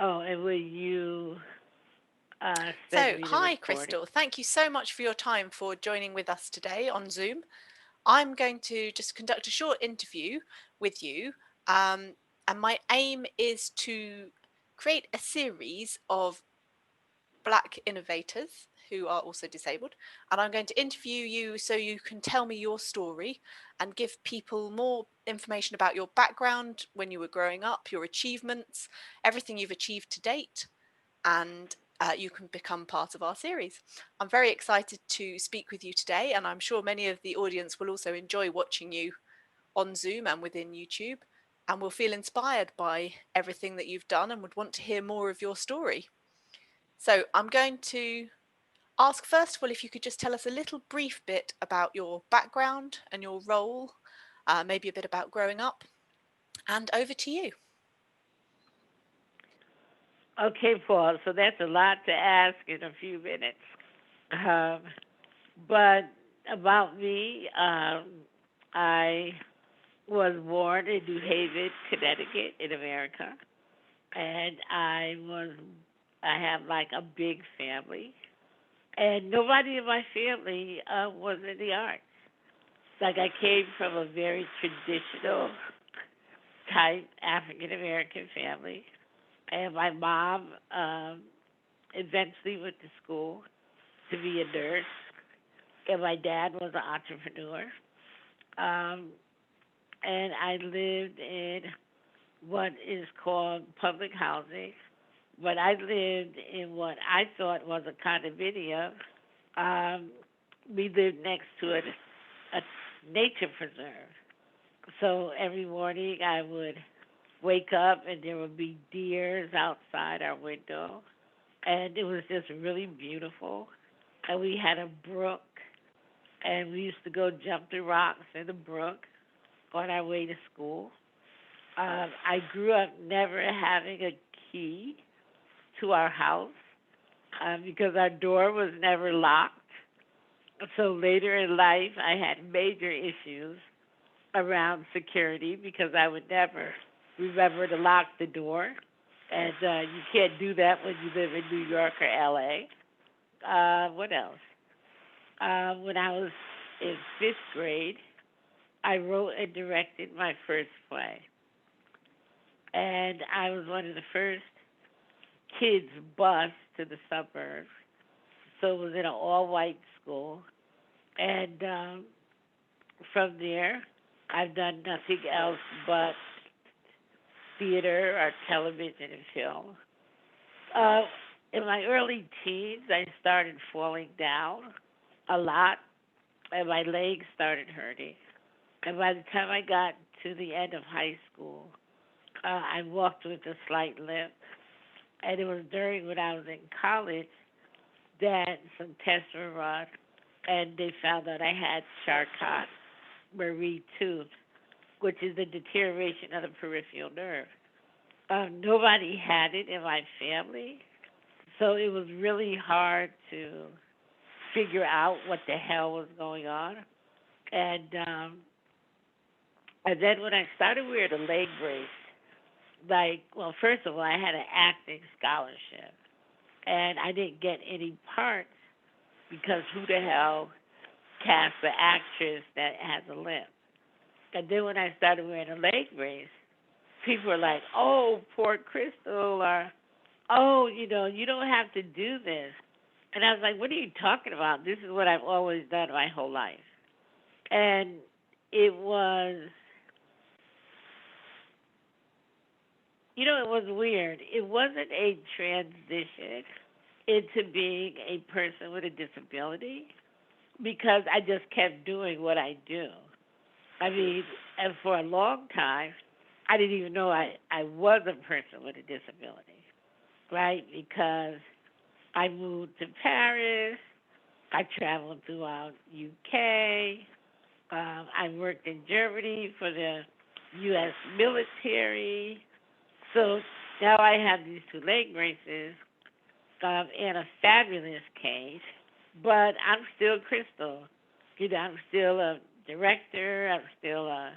Oh, and will you send So, me the hi, recording? Crystal. Thank you so much for your time for joining with us today on Zoom. I'm going to just conduct a short interview with you, um, and my aim is to create a series of Black innovators who are also disabled. And I'm going to interview you so you can tell me your story and give people more information about your background when you were growing up, your achievements, everything you've achieved to date, and you can become part of our series. I'm very excited to speak with you today, and I'm sure many of the audience will also enjoy watching you on Zoom and within YouTube, and will feel inspired by everything that you've done and would want to hear more of your story. So I'm going to ask first of all if you could just tell us a little brief bit about your background and your role, maybe a bit about growing up, and over to you. Okay, Paul. So that's a lot to ask in a few minutes. Um, but about me, I was born in New Haven, Connecticut, in America, and I have like a big family, and nobody in my family was in the arts. Like I came from a very traditional type African American family, and my mom eventually went to school to be a nurse, and my dad was an entrepreneur. Um, and I lived in what is called public housing, but I lived in what I thought was a condominium. Um, we lived next to a nature preserve. So every morning I would wake up and there would be deers outside our window. And it was just really beautiful. And we had a brook, and we used to go jump the rocks in the brook on our way to school. I grew up never having a key to our house because our door was never locked. So later in life, I had major issues around security because I would never remember to lock the door. And you can't do that when you live in New York or LA. What else? When I was in fifth grade, I wrote and directed my first play. And I was one of the first kids bused to the suburbs. So it was in an all white school. And from there, I've done nothing else but theater or television and film. Uh, in my early teens, I started falling down a lot, and my legs started hurting. And by the time I got to the end of high school, I walked with a slight limp. And it was during when I was in college that some tests were run, and they found that I had Charcot-Marie Tooth, which is a deterioration of the peripheral nerve. Nobody had it in my family, so it was really hard to figure out what the hell was going on. And and then when I started wearing a leg brace, like, well, first of all, I had an acting scholarship, and I didn't get any parts because who the hell cast the actress that has a limp? And then when I started wearing a leg brace, people were like, "Oh, poor Crystal," or "Oh, you don't have to do this." And I was like, "What are you talking about? This is what I've always done my whole life." And it was, it was weird. It wasn't a transition into being a person with a disability because I just kept doing what I do. I mean, and for a long time, I didn't even know I was a person with a disability, right? Because I moved to Paris, I traveled throughout UK, I worked in Germany for the U.S. military. So now I have these two leg braces and a fabulous case, but I'm still Crystal. I'm still a director. I'm still a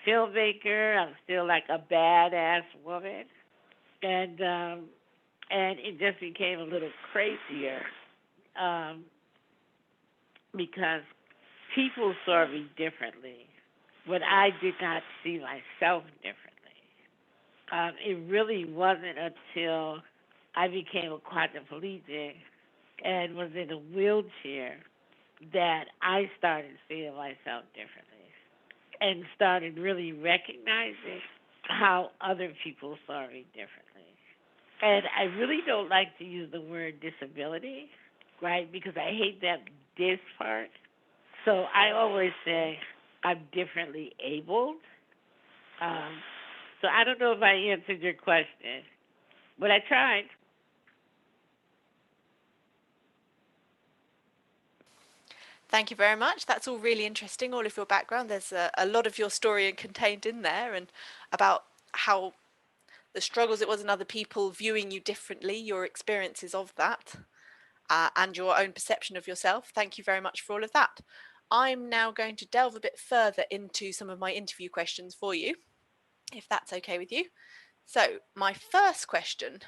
filmmaker. I'm still like a badass woman. and it just became a little crazier um, because people saw me differently, but I did not see myself differently. It really wasn't until I became a quadriplegic and was in a wheelchair that I started seeing myself differently and started really recognizing how other people saw me differently. And I really don't like to use the word disability, right? Because I hate that this part. So I always say I'm differently abled. Um, so I don't know if I answered your question, but I tried. Thank you very much. That's all really interesting, all of your background. There's a lot of your story contained in there, and about how the struggles it was in other people viewing you differently, your experiences of that, and your own perception of yourself. Thank you very much for all of that. I'm now going to delve a bit further into some of my interview questions for you, if that's okay with you. So, my first question: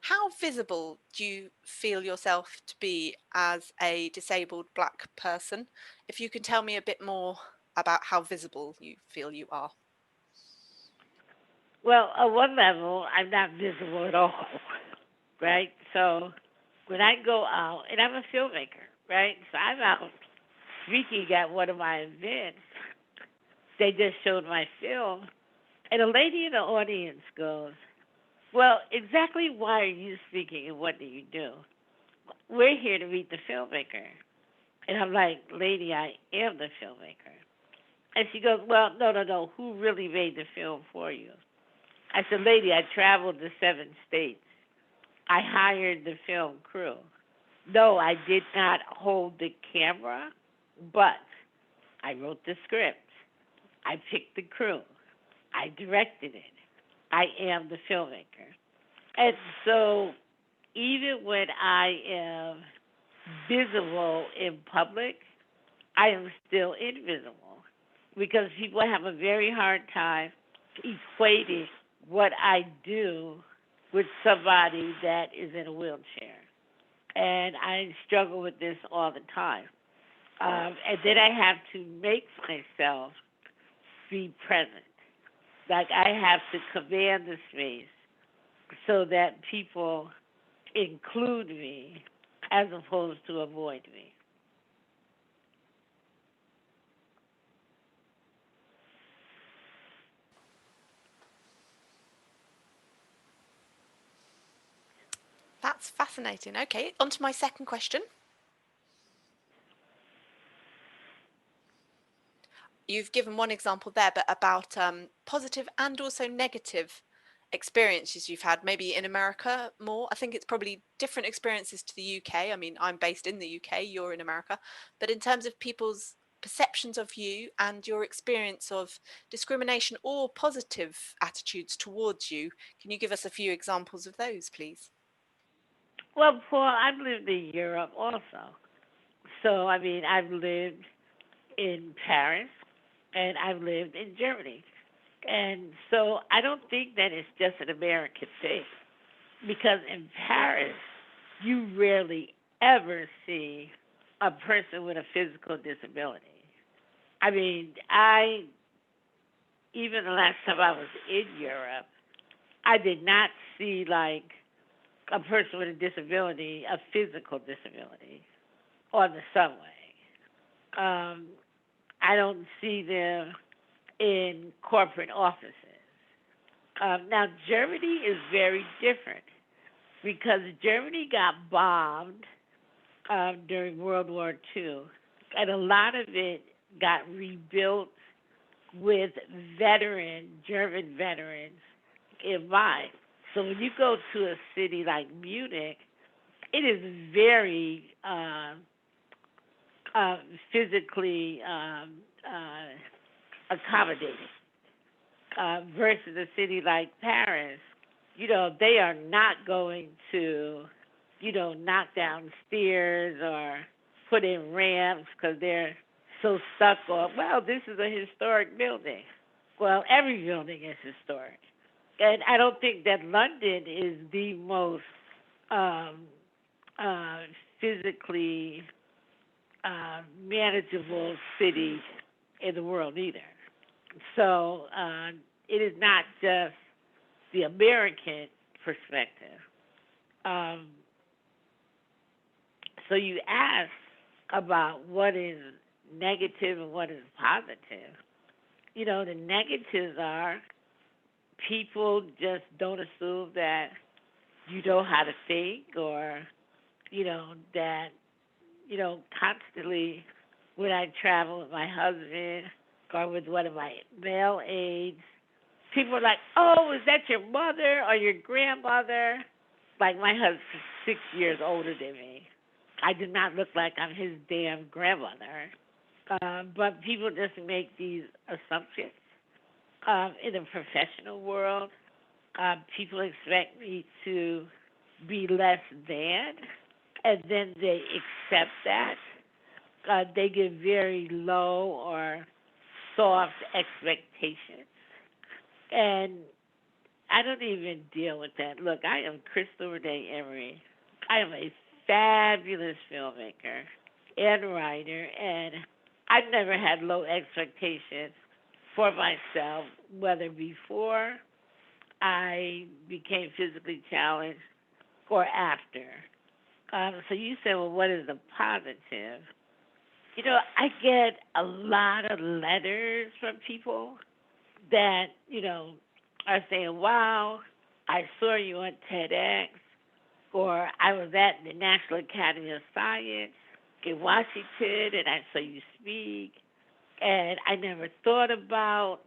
how visible do you feel yourself to be as a disabled Black person? If you can tell me a bit more about how visible you feel you are. Well, at one level, I'm not visible at all, right? So when I go out, and I'm a filmmaker, right? So I'm out speaking at one of my events. They just showed my film, and a lady in the audience goes, "Well, exactly why are you speaking and what do you do? We're here to meet the filmmaker." And I'm like, "Lady, I am the filmmaker." And she goes, "Well, no, no, no. Who really made the film for you?" I said, "Lady, I traveled to 7 states. I hired the film crew. No, I did not hold the camera, but I wrote the script. I picked the crew. I directed it. I am the filmmaker." And so even when I am visible in public, I am still invisible because people have a very hard time equating what I do with somebody that is in a wheelchair. And I struggle with this all the time. And then I have to make myself be present. Like I have to command the space so that people include me as opposed to avoid me. That's fascinating. Okay, on to my second question. You've given one example there, but about positive and also negative experiences you've had, maybe in America more. I think it's probably different experiences to the UK. I mean, I'm based in the UK, you're in America. But in terms of people's perceptions of you and your experience of discrimination or positive attitudes towards you, can you give us a few examples of those, please? Well, Paul, I've lived in Europe also. So, I mean, I've lived in Paris and I've lived in Germany. And so I don't think that it's just an American thing because in Paris, you rarely ever see a person with a physical disability. I mean, even the last time I was in Europe, I did not see like a person with a disability, a physical disability, on the subway. Um, I don't see them in corporate offices. Now, Germany is very different because Germany got bombed during World War II, and a lot of it got rebuilt with German veterans in mind. So when you go to a city like Munich, it is very uh, physically accommodating versus a city like Paris. They are not going to, knock down stairs or put in ramps because they're so stuck on, well, this is a historic building. Well, every building is historic. And I don't think that London is the most um, uh, physically manageable city in the world either. So it is not just the American perspective. Um, so you ask about what is negative and what is positive. You know, the negatives are people just don't assume that you know how to think, or, that, constantly when I travel with my husband or with one of my male aides, people are like, oh, is that your mother or your grandmother? Like, my husband's 6 years older than me. I do not look like I'm his damn grandmother. But people just make these assumptions. In the professional world, people expect me to be less than, and then they accept that. They give very low or soft expectations. And I don't even deal with that. Look, I am Crystal Renee Emery. I am a fabulous filmmaker and writer, and I've never had low expectations for myself, whether before I became physically challenged or after. So you said, well, what is the positive? I get a lot of letters from people that, are saying, wow, I saw you on TEDx, or I was at the National Academy of Science in Washington and I saw you speak, and I never thought about,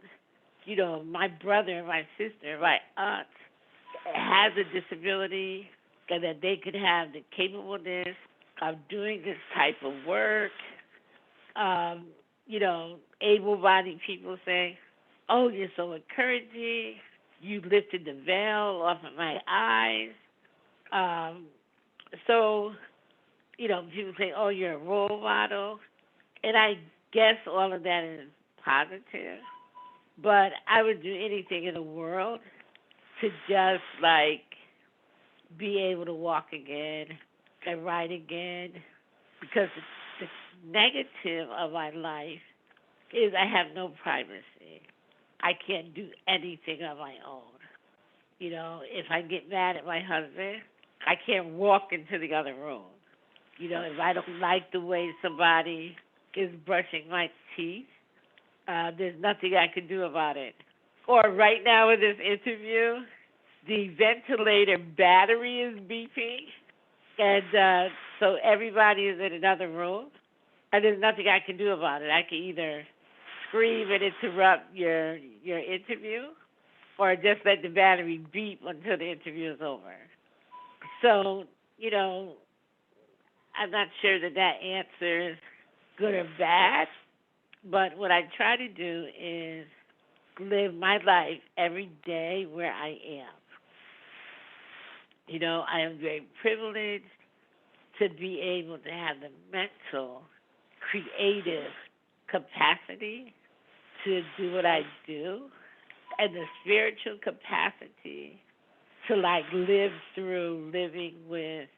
my brother and my sister, my aunt has a disability and that they could have the capableness of doing this type of work. Um, able-bodied people say, "Oh, you're so encouraging. You lifted the veil off of my eyes." Um, so, people say, "Oh, you're a role model," and I guess all of that is positive. But I would do anything in the world to just be able to walk again and write again, because the negative of my life is I have no privacy. I can't do anything on my own. If I get mad at my husband, I can't walk into the other room. If I don't like the way somebody is brushing my teeth, there's nothing I can do about it. Or right now in this interview, the ventilator battery is beeping, and so everybody is in another room, and there's nothing I can do about it. I can either scream and interrupt your interview, or just let the battery beep until the interview is over. So, I'm not sure that answers good or bad, but what I try to do is live my life every day where I am. I am very privileged to be able to have the mental, creative capacity to do what I do, and the spiritual capacity to live through living with,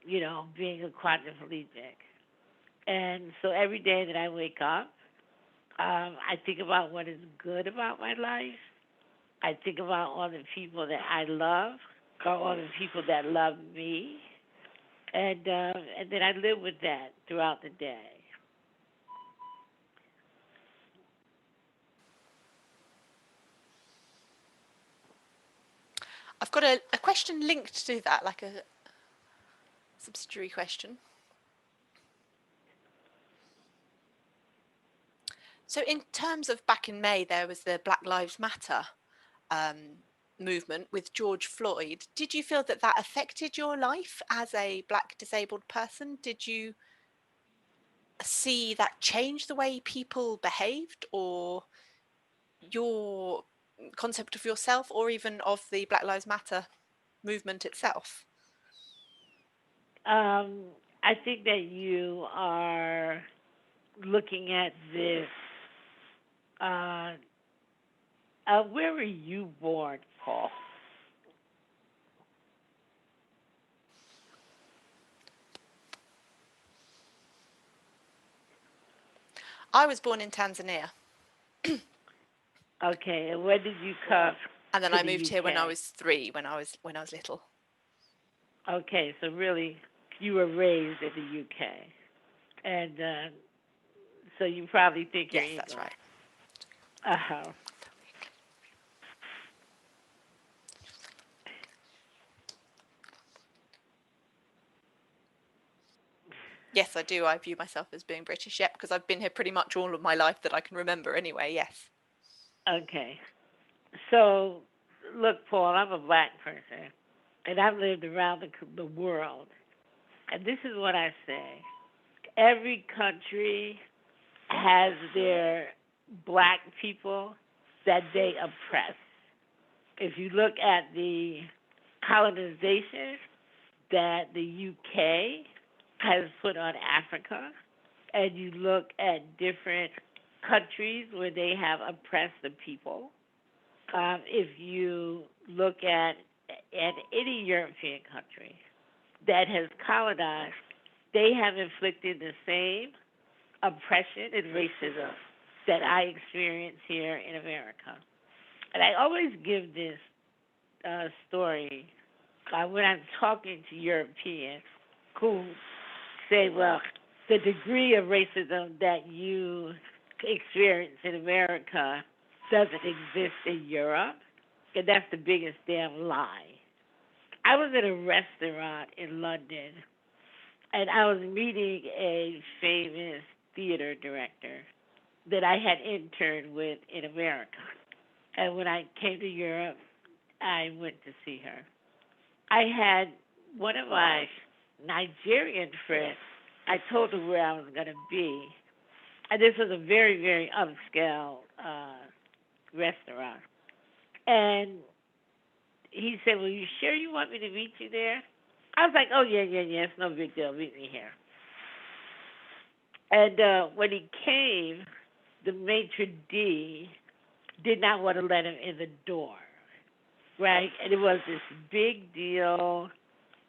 being a quadriplegic. And so every day that I wake up, I think about what is good about my life. I think about all the people that I love, or all the people that love me, and then I live with that throughout the day. I've got a question linked to that, like a subsidiary question. So, in terms of back in May, there was the Black Lives Matter movement with George Floyd. Did you feel that that affected your life as a Black disabled person? Did you see that change the way people behaved, or your concept of yourself, or even of the Black Lives Matter movement itself? I think that you are looking at this uh, Where were you born, Paul? I was born in Tanzania, Okay, and when did you come and then to I the moved here when I UK? was 3, when I was little. Okay, so really, you were raised in the UK, and so you probably think you're Yes, that's English. right. Uh-huh. Yes, I do. I view myself as being British, yep, because I've been here pretty much all of my life that I can remember anyway, yes. Okay. So, look, Paul, I'm a black person, and I've lived around the world, and this is what I say: every country has their black people that they oppress. If you look at the colonization that the UK has put on Africa, and you look at different countries where they have oppressed the people, if you look at any European country that has colonized, they have inflicted the same oppression and racism that I experience here in America. And I always give this story when I'm talking to Europeans who say, well, the degree of racism that you experience in America doesn't exist in Europe. And that's the biggest damn lie. I was in a restaurant in London and I was meeting a famous theater director that I had interned with in America. And when I came to Europe, I went to see her. I had one of my Nigerian friends. I told her where I was going to be. And this was a very, very upscale restaurant. And he said, well, you sure you want me to meet you there? I was like, oh, yeah, yeah, yeah, it's no big deal. Meet me here. And when he came, the maitre d' did not want to let him in the door, right? And it was this big deal.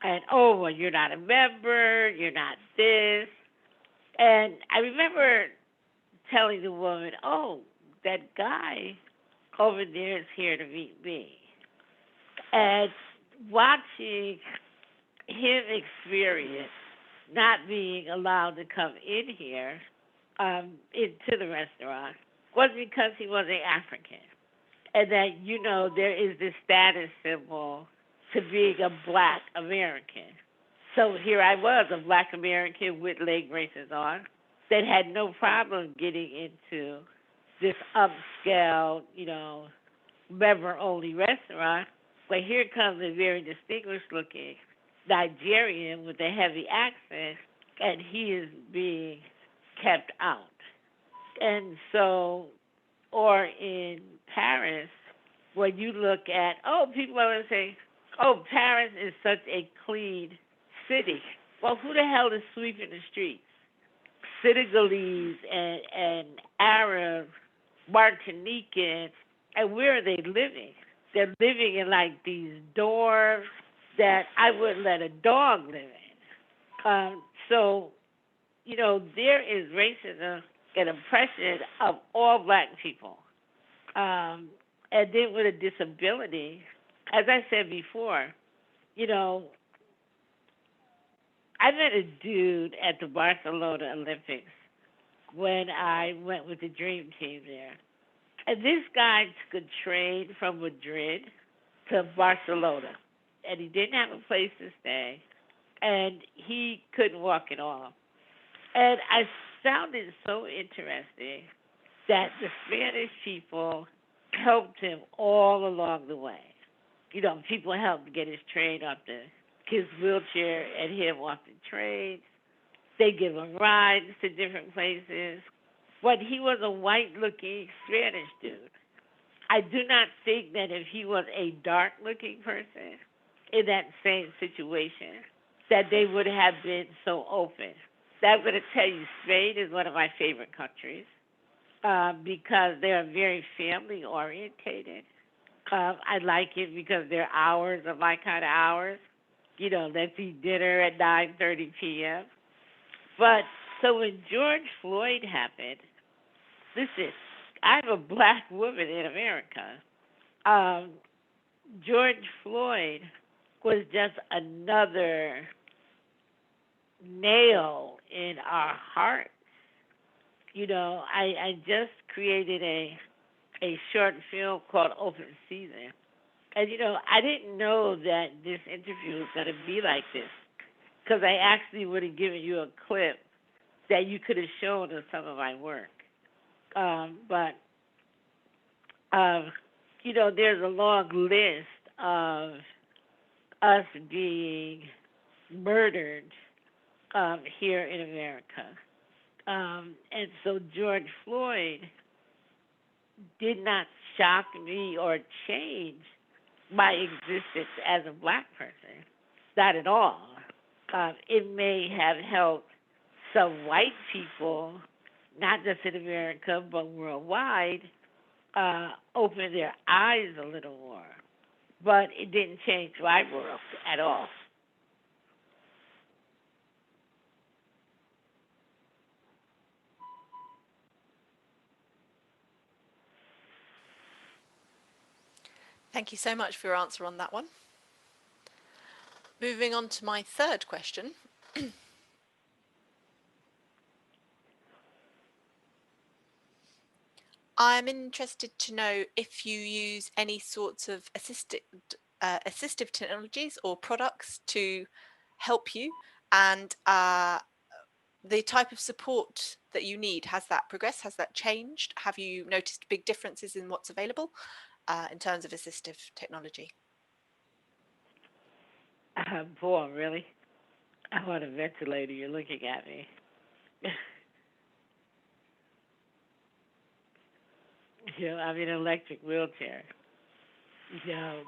And, oh, well, you're not a member, you're not this. And I remember telling the woman, oh, that guy over there is here to meet me. And watching him experience not being allowed to come in here into the restaurant was because he was an African. And that, there is this status symbol to being a black American. So here I was, a black American with leg braces on, that had no problem getting into this upscale, member only restaurant. But here comes a very distinguished looking Nigerian with a heavy accent, and he is being kept out. And so, or in Paris, when you look at, people always say, oh, Paris is such a clean city. Well, who the hell is sweeping the streets? Senegalese and Arab, Martinican, and where are they living? They're living in like these dorms that I wouldn't let a dog live in. So, there is racism and oppression of all black people. And then with a disability, as I said before, you know, I met a dude at the Barcelona Olympics when I went with the dream team there. And this guy took a train from Madrid to Barcelona. And he didn't have a place to stay. And he couldn't walk at all. And I found it so interesting that the Spanish people helped him all along the way. People helped get his train off his wheelchair and him off the train. They give him rides to different places. But he was a white-looking Spanish dude. I do not think that if he was a dark-looking person in that same situation, that they would have been so open. So I'm going to tell you, Spain is one of my favorite countries. because they are very family orientated. I like it because their hours are my kind of hours. Let's eat dinner at 9:30 p.m. But so when George Floyd happened, listen, I'm a black woman in America. Um, George Floyd was just another nail in our heart. I just created a short film called Open Season. And I didn't know that this interview was going to be like this because I actually would have given you a clip that you could have shown of some of my work. But there's a long list of us being murdered here in America. And so George Floyd did not shock me or change my existence as a black person. Not at all. It may have helped some white people, not just in America, but worldwide, open their eyes a little more. But it didn't change my world at all. Thank you so much for your answer on that one. Moving on to my third question. I'm interested to know if you use any sorts of assistive technologies or products to help you, and the type of support that you need. Has that progressed? Has that changed? Have you noticed big differences in what's available in terms of assistive technology? Boy, really? I want a ventilator. You're looking at me. I'm in an electric wheelchair. You know,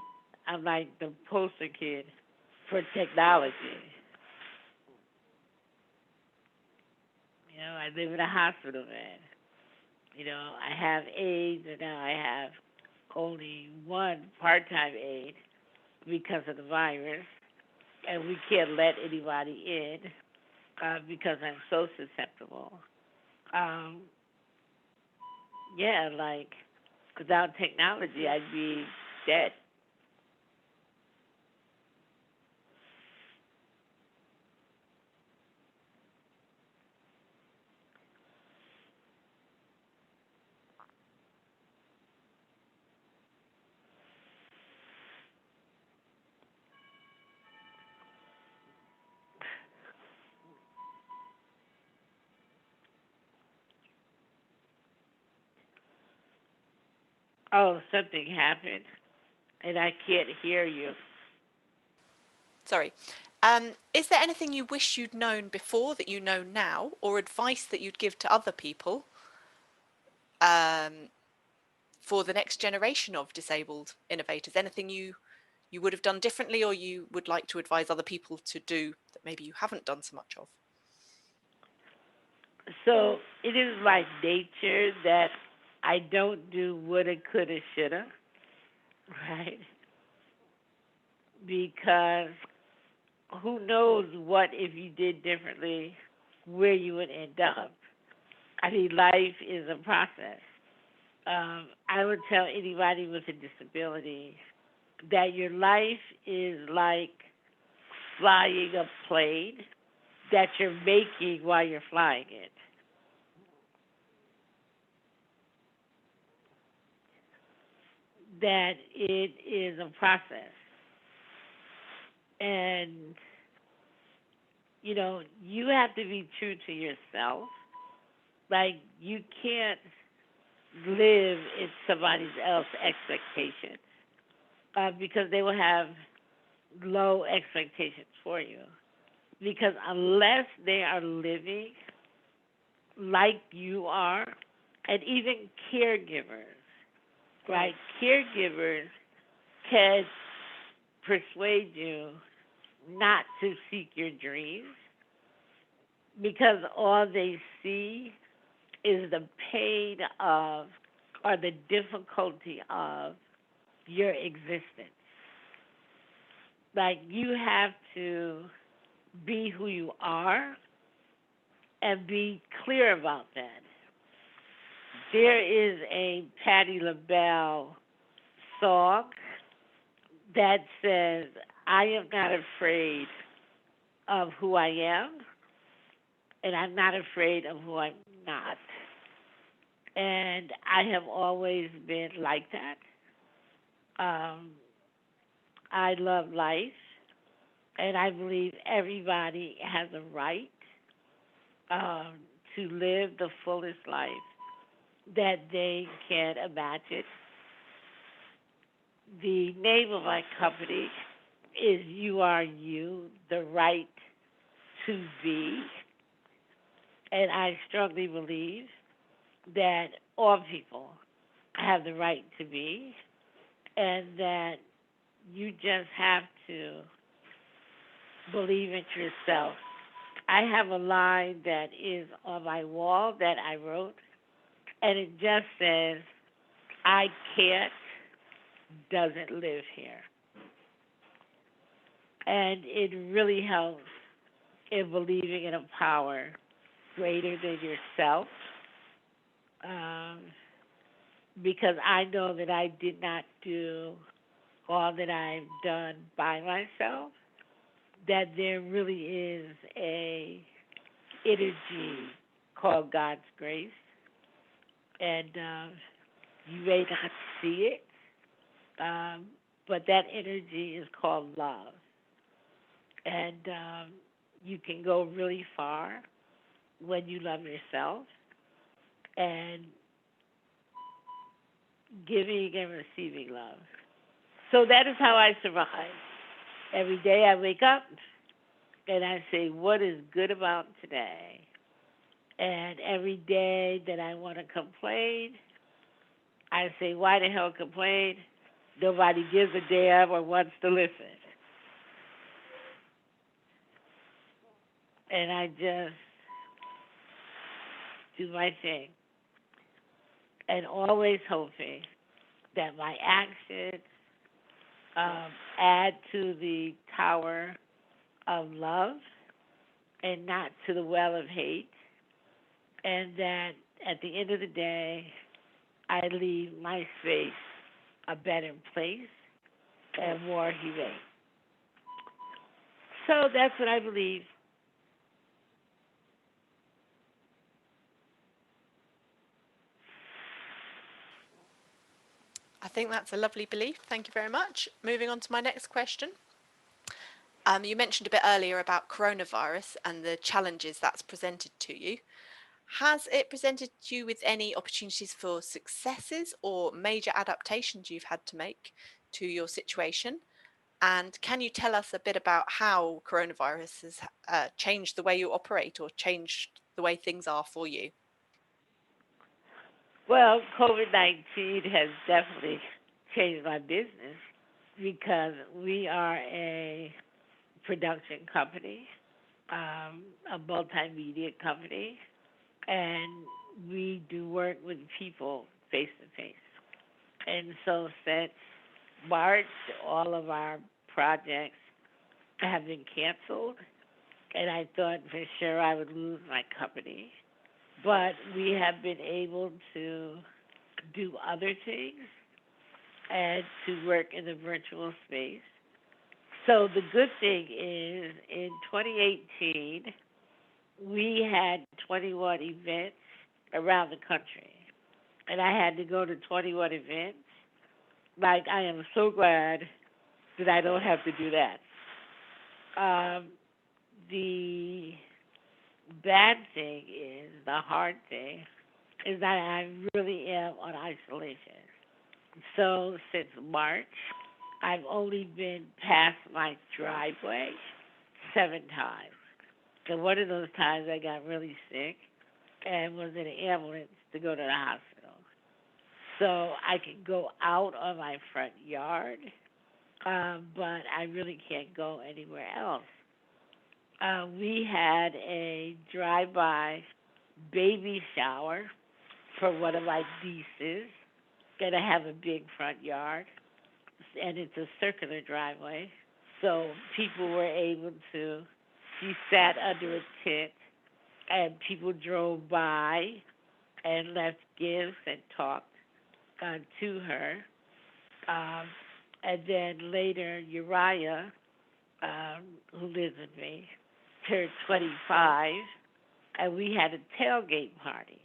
I'm like the poster kid for technology. I live in a hospital bed. I have aides, and now I have only one part-time aide because of the virus, and we can't let anybody in because I'm so susceptible. Um, yeah, like without technology, I'd be dead. Oh, something happened, and I can't hear you. Sorry. Is there anything you wish you'd known before that you know now, or advice that you'd give to other people um, for the next generation of disabled innovators? Anything you would have done differently, or you would like to advise other people to do that maybe you haven't done so much of? So it is my nature that I don't do woulda, coulda, shoulda, right? Because who knows what if you did differently, where you would end up. I mean, life is a process. I would tell anybody with a disability that your life is like flying a plane that you're making while you're flying it. That it is a process. And, you have to be true to yourself. Like, you can't live in somebody else's expectations because they will have low expectations for you. Because unless they are living like you are, and even caregivers, right? Caregivers can persuade you not to seek your dreams because all they see is the pain of or the difficulty of your existence. Like you have to be who you are and be clear about that. There is a Patti LaBelle song that says, I am not afraid of who I am, and I'm not afraid of who I'm not. And I have always been like that. Um, I love life, and I believe everybody has a right um, to live the fullest life that they can imagine. The name of my company is You Are You, the right to be. And I strongly believe that all people have the right to be, and that you just have to believe in yourself. I have a line that is on my wall that I wrote, and it just says, I can't doesn't live here. And it really helps in believing in a power greater than yourself, um, because I know that I did not do all that I've done by myself, that there really is a energy called God's grace, and you may not see it, um, but that energy is called love, and you can go really far when you love yourself, and giving and receiving love. So that is how I survive. Every day I wake up and I say, what is good about today? And every day that I want to complain, I say, why the hell complain? Nobody gives a damn or wants to listen. And I just do my thing. And always hoping that my actions add to the tower of love and not to the well of hate. And that at the end of the day, I leave my space a better place and more humane. So that's what I believe. I think that's a lovely belief. Thank you very much. Moving on to my next question. You mentioned a bit earlier about coronavirus and the challenges that's presented to you. Has it presented you with any opportunities for successes or major adaptations you've had to make to your situation? And can you tell us a bit about how coronavirus has changed the way you operate or changed the way things are for you? Well, COVID 19 has definitely changed my business because we are a production company, a multimedia company, and we do work with people face to face. And so since March, all of our projects have been canceled, and I thought for sure I would lose my company. But we have been able to do other things and to work in the virtual space. So the good thing is in 2018, we had 21 events around the country. And I had to go to 21 events. Like, I am so glad that I don't have to do that. The bad thing is, the hard thing, is that I really am on isolation. So since March, I've only been past my driveway 7 times. And one of those times I got really sick and was in an ambulance to go to the hospital. So I can go out on my front yard, but I really can't go anywhere else. We had a drive-by baby shower for one of my nieces. Gonna have a big front yard, and it's a circular driveway. So people were able to. She sat under a tent, and people drove by and left gifts and talked to her. Um, and then later, Uriah, who lives with me, turned 25, and we had a tailgate party.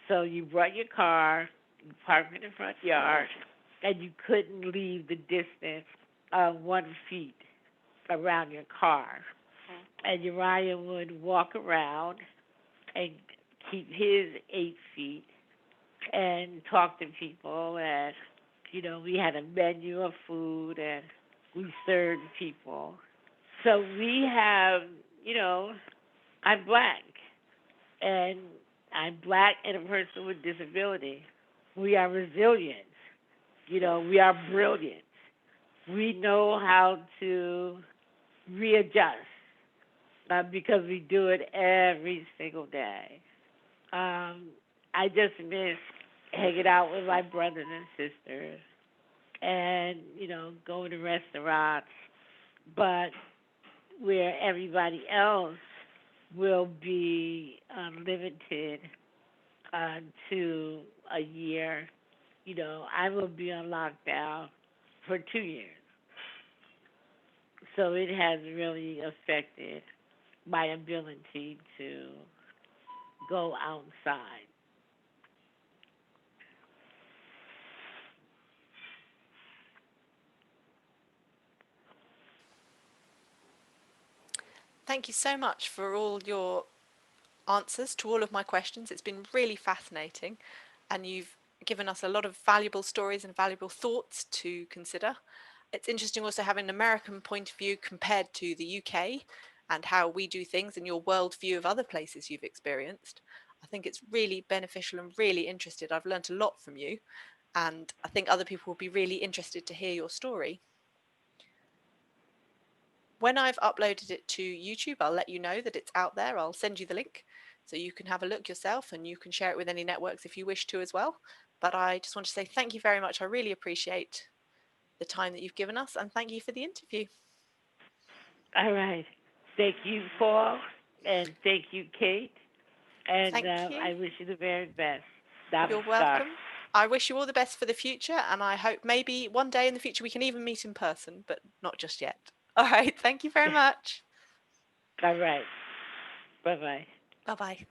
So you brought your car, you parked in the front yard, and you couldn't leave the distance of 1 feet around your car. And Uriah would walk around and keep his 8 feet and talk to people. And, we had a menu of food and we served people. So we have, you know, I'm black and I'm black and a person with disability. We are resilient. We are brilliant. We know how to readjust because we do it every single day. Um, I just miss hanging out with my brothers and sisters and, going to restaurants, but where everybody else will be limited to a year, I will be on lockdown for 2 years. So it has really affected my ability to go outside. Thank you so much for all your answers to all of my questions. It's been really fascinating, and you've given us a lot of valuable stories and valuable thoughts to consider. It's interesting also having an American point of view compared to the UK and how we do things and your world view of other places you've experienced. I think it's really beneficial and really interested. I've learnt a lot from you, and I think other people will be really interested to hear your story. When I've uploaded it to YouTube, I'll let you know that it's out there. I'll send you the link so you can have a look yourself, and you can share it with any networks if you wish to as well. But I just want to say thank you very much. I really appreciate the time that you've given us, and thank you for the interview. All right. Thank you, Paul, and thank you, Kate. And Thank you. I wish you the very best. You're Namaskar. welcome. I wish you all the best for the future, and I hope maybe one day in the future we can even meet in person, but not just yet. All right. Thank you very much. All right. Bye bye. Bye bye.